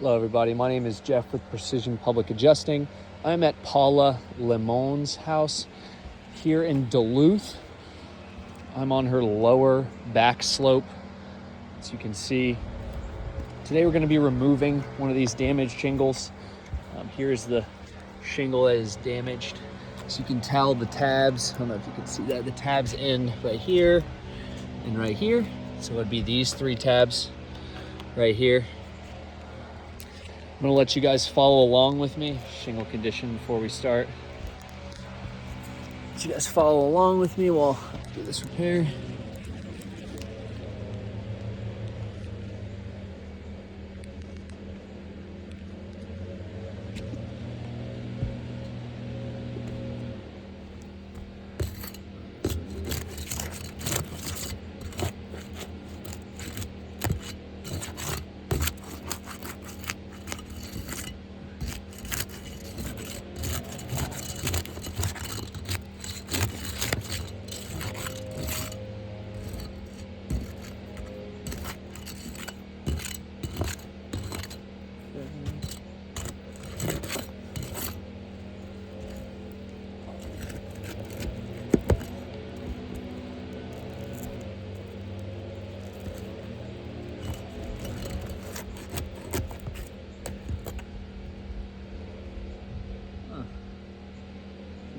Hello everybody, my name is Jeff with Precision Public Adjusting. I'm at Paola Lemon's house here in Duluth. I'm on her lower back slope. As you can see, today we're going to be removing one of these damaged shingles. Here's the shingle that is damaged. So you can tell the tabs, I don't know if you can see that, the tabs end right here and right here. So it would be these three tabs right here. I'm gonna let you guys follow along with me, shingle condition before we start. Let you guys follow along with me while I do this repair.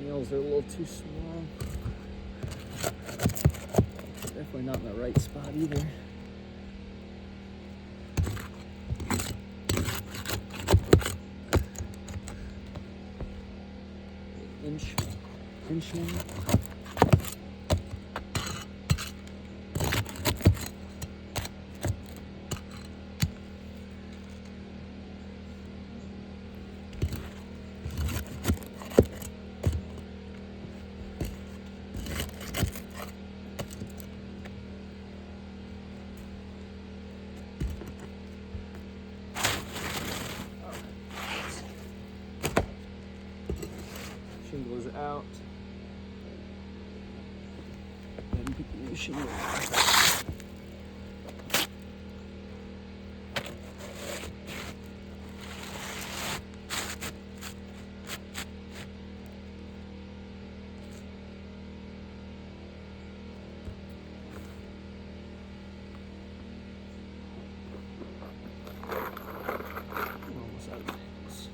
Nails are a little too small. Definitely not in the right spot either. Inch nail. Shingle is out. And put the new shingle. Almost out of nails.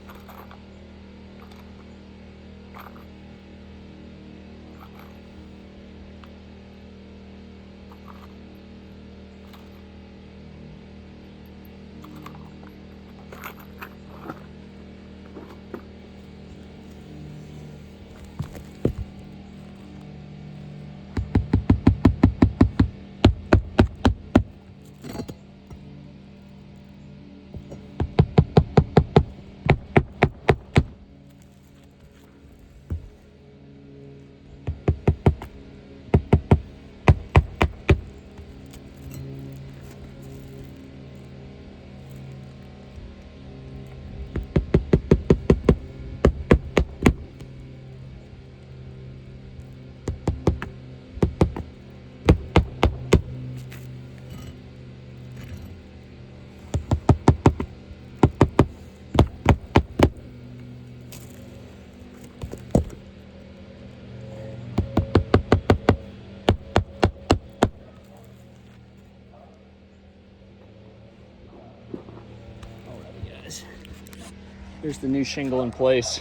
Here's the new shingle in place.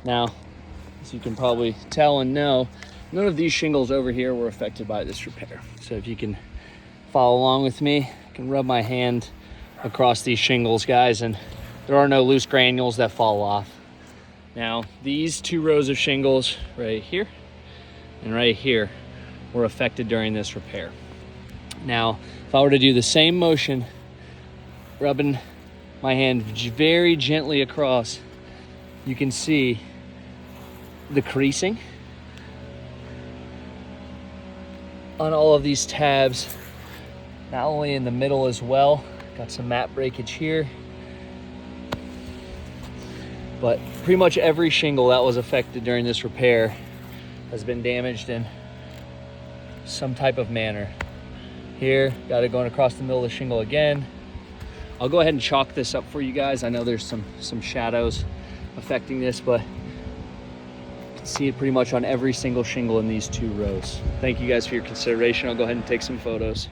Now, as you can probably tell and know, none of these shingles over here were affected by this repair. So if you can follow along with me, I can rub my hand across these shingles, guys, and there are no loose granules that fall off. Now, these two rows of shingles right here and right here were affected during this repair. Now, if I were to do the same motion, rubbing my hand very gently across, you can see the creasing on all of these tabs, not only in the middle as well. Got some mat breakage here, but pretty much every shingle that was affected during this repair has been damaged in some type of manner. Here, got it going across the middle of the shingle again. I'll go ahead and chalk this up for you guys. I know there's some shadows affecting this, but you can see it pretty much on every single shingle in these 2 rows. Thank you guys for your consideration. I'll go ahead and take some photos.